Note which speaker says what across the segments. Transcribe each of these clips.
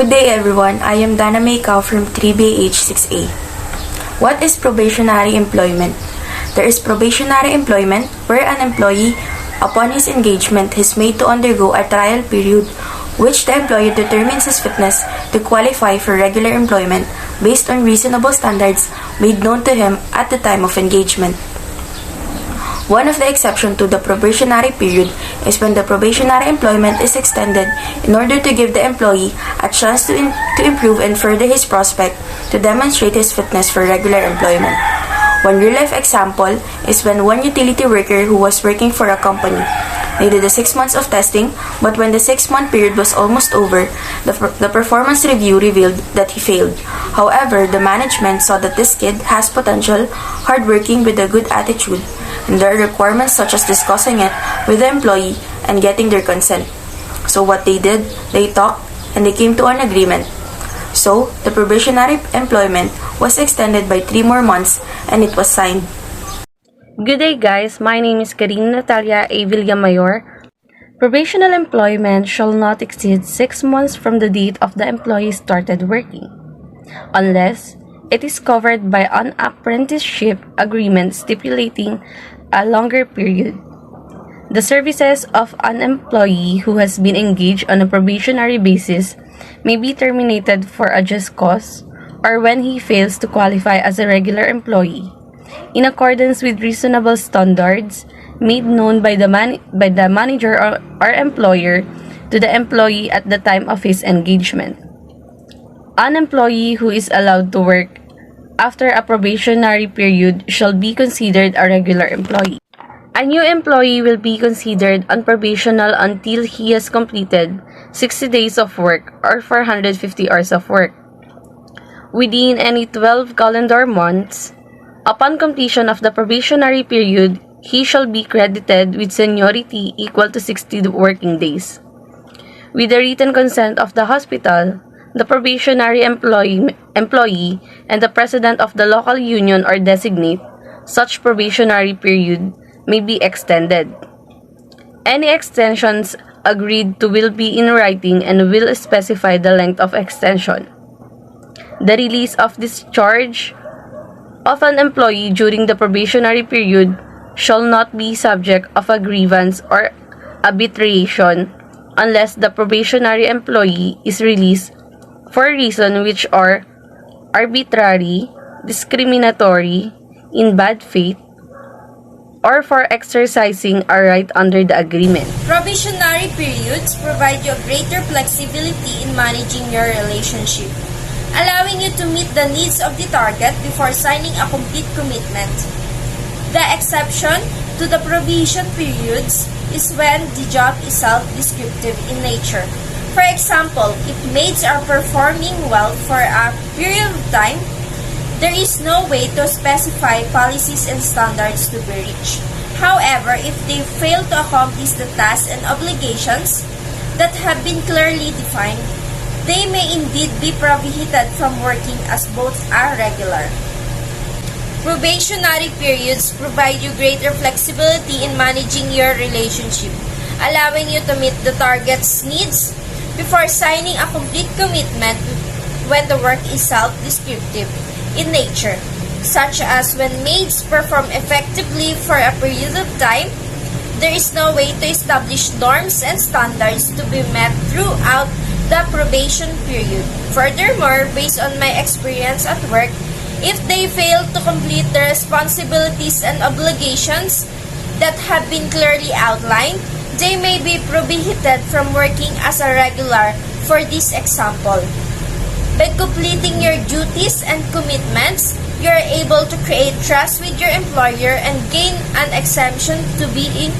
Speaker 1: Good day everyone, I am Danna Mae from 3BH6A. What is probationary employment? There is probationary employment where an employee, upon his engagement, is made to undergo a trial period which the employer determines his fitness to qualify for regular employment based on reasonable standards made known to him at the time of engagement. One of the exceptions to the probationary period is when the probationary employment is extended in order to give the employee a chance to improve and further his prospect to demonstrate his fitness for regular employment. One real-life example is when one utility worker who was working for a company needed 6 months of testing, but when the 6-month period was almost over, the performance review revealed that he failed. However, the management saw that this kid has potential, hardworking with a good attitude, and there are requirements such as discussing it with the employee and getting their consent. So what they did, they talked and they came to an agreement. So, the probationary employment was extended by 3 more months and it was signed.
Speaker 2: Good day guys, my name is Natalia, a Villamayor. Probational employment shall not exceed 6 months from the date of the employee started working, unless it is covered by an apprenticeship agreement stipulating a longer period. The services of an employee who has been engaged on a probationary basis may be terminated for a just cause or when he fails to qualify as a regular employee, in accordance with reasonable standards made known by the manager or employer to the employee at the time of his engagement. An employee who is allowed to work after a probationary period shall be considered a regular employee. A new employee will be considered unprobational until he has completed 60 days of work or 450 hours of work within any 12 calendar months. Upon completion of the probationary period, he shall be credited with seniority equal to 60 working days. With the written consent of the hospital, the probationary employee and the president of the local union or designate, such probationary period may be extended. Any extensions agreed to will be in writing and will specify the length of extension. The release of discharge of an employee during the probationary period shall not be subject of a grievance or arbitration unless the probationary employee is released for reasons which are arbitrary, discriminatory, in bad faith, or for exercising a right under the agreement.
Speaker 3: Probationary periods provide you greater flexibility in managing your relationship, allowing you to meet the needs of the target before signing a complete commitment. The exception to the probation periods is when the job is self-descriptive in nature. For example, if maids are performing well for a period of time, there is no way to specify policies and standards to be reached. However, if they fail to accomplish the tasks and obligations that have been clearly defined, they may indeed be prohibited from working as both are regular. Probationary periods provide you greater flexibility in managing your relationship, allowing you to meet the target's needs before signing a complete commitment when the work is self-descriptive in nature, such as when maids perform effectively for a period of time. There is no way to establish norms and standards to be met throughout the probation period. Furthermore, based on my experience at work, if they fail to complete the responsibilities and obligations that have been clearly outlined, they may be prohibited from working as a regular. For this example, by completing your duties and commitments, you are able to create trust with your employer and gain an exemption to being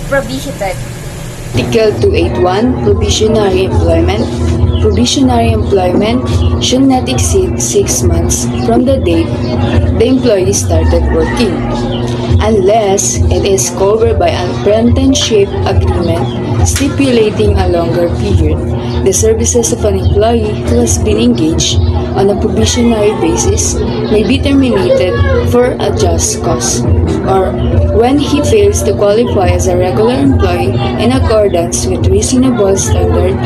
Speaker 3: prohibited.
Speaker 4: Article 281, Probationary Employment. Probationary employment should not exceed 6 months from the date the employee started working, unless it is covered by an apprenticeship agreement stipulating a longer period. The services of an employee who has been engaged on a probationary basis may be terminated for a just cause, or when he fails to qualify as a regular employee in accordance with reasonable standard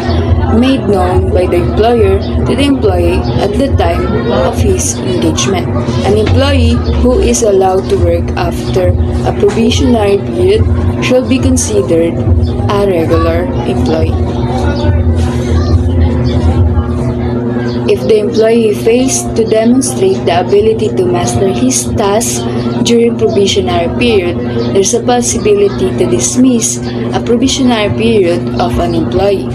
Speaker 4: made known by the employer to the employee at the time of his engagement. An employee who is allowed to work after a probationary period shall be considered a regular employee. If the employee fails to demonstrate the ability to master his tasks during probationary period, there's a possibility to dismiss a probationary period of an employee.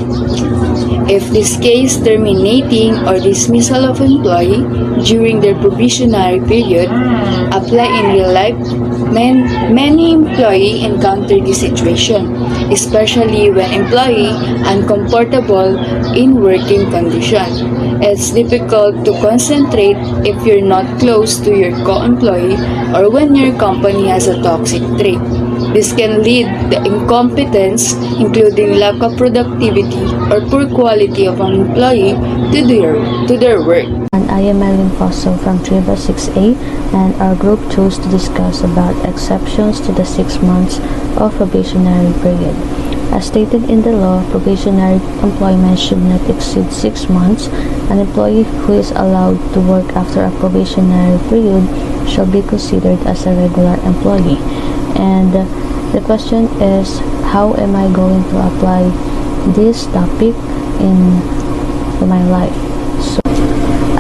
Speaker 4: If this case terminating or dismissal of employee during their probationary period apply in real life, many employee encounter this situation, especially when employee uncomfortable in working condition. It's difficult to concentrate if you're not close to your co-employee or when your company has a toxic trait. This can lead to incompetence, including lack of productivity or poor quality of an employee to their work.
Speaker 5: And I am Mylene Fausto from 3/6A, and our group chose to discuss about exceptions to the 6 months of probationary period. As stated in the law, probationary employment should not exceed 6 months. An employee who is allowed to work after a probationary period shall be considered as a regular employee. And the question is, how am I going to apply this topic in my life? So,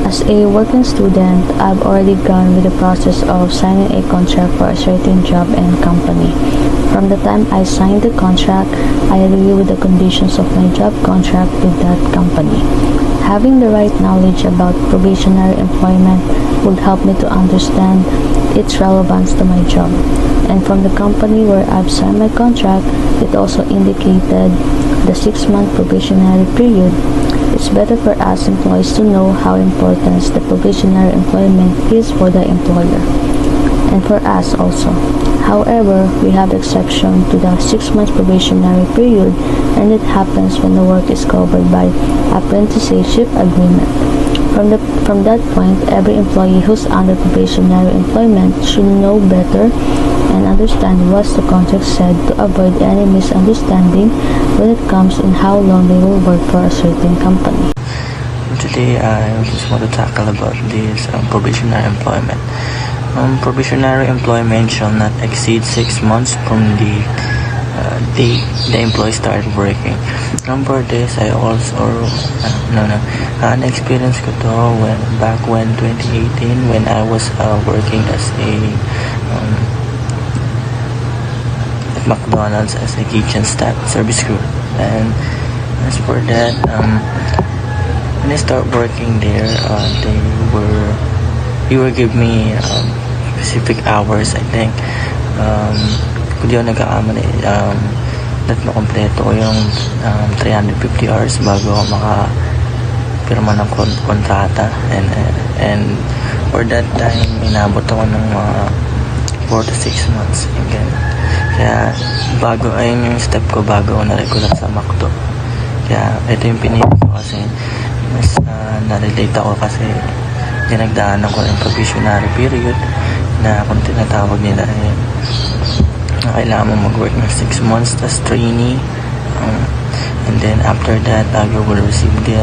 Speaker 5: as a working student, I've already gone with the process of signing a contract for a certain job and company. From the time I signed the contract, I agree with the conditions of my job contract with that company. Having the right knowledge about probationary employment would help me to understand its relevance to my job. And from the company where I've signed my contract, it also indicated the 6-month probationary period. It's better for us employees to know how important the probationary employment is for the employer and for us also. However, we have exception to the 6-month probationary period, and it happens when the work is covered by apprenticeship agreement. From that point, every employee who's under probationary employment should know better and understand what the contract said to avoid any misunderstanding when it comes in how long they will work for a certain company.
Speaker 6: Today, I just want to tackle about this probationary employment. Probationary employment shall not exceed 6 months from the date the employee started working. For this, I also experience ko to back when 2018 when I was working as a at McDonald's as a kitchen staff service crew. And as for that, when I start working there, they will give me specific hours, I think. Kung di ako nagkakamali, that makompleto ko yung 350 hours bago ako makapirma ng kontrata. And for that time, inabot ako ng mga 4 to 6 months. Kaya ayun yung step ko bago ako na-regular sa McDo. Kaya ito yung pinili ko kasi mas na-relate ako kasi dinagdaanan ko yung probationary period na kung tinatawag nila kailangan mo mag-work ng 6 months tas trainee, and then after that you will receive the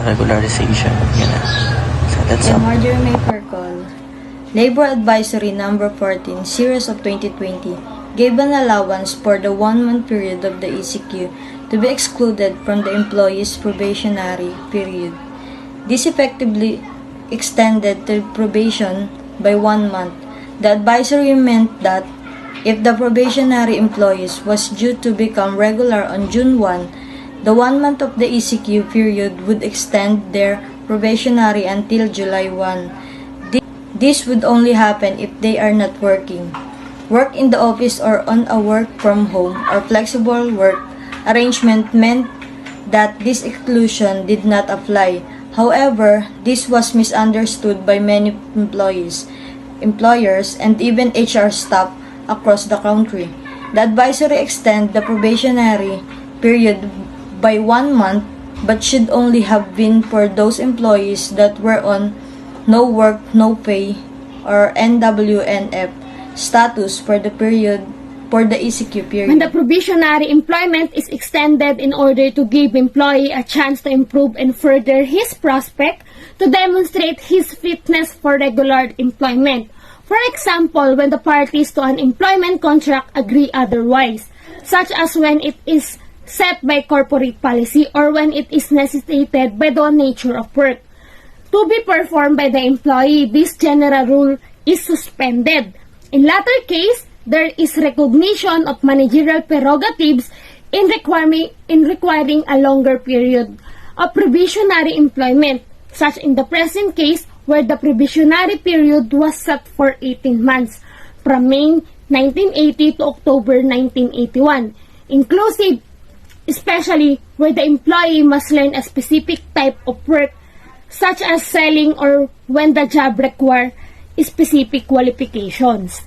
Speaker 6: regularization. So that's all.
Speaker 7: Marjorie May Fercol. Labor Advisory Number 14, Series of 2020, gave an allowance for the 1-month period of the ECQ to be excluded from the employee's probationary period. This effectively extended the probation by 1 month. The advisory meant that if the probationary employees was due to become regular on June 1, the 1 month of the ECQ period would extend their probationary until July 1. This would only happen if they are not working. Work in the office or on a work from home or flexible work arrangement meant that this exclusion did not apply. However, this was misunderstood by many employers, and even HR staff across the country. The advisory extend the probationary period by 1 month but should only have been for those employees that were on no work, no pay, or NWNF status for the ECQ period.
Speaker 8: When the probationary employment is extended in order to give employee a chance to improve and further his prospect to demonstrate his fitness for regular employment. For example, when the parties to an employment contract agree otherwise, such as when it is set by corporate policy or when it is necessitated by the nature of work to be performed by the employee, this general rule is suspended. In latter case, there is recognition of managerial prerogatives in requiring a longer period of probationary employment, such in the present case where the probationary period was set for 18 months, from May 1980 to October 1981, inclusive especially where the employee must learn a specific type of work, such as selling or when the job requires specific qualifications.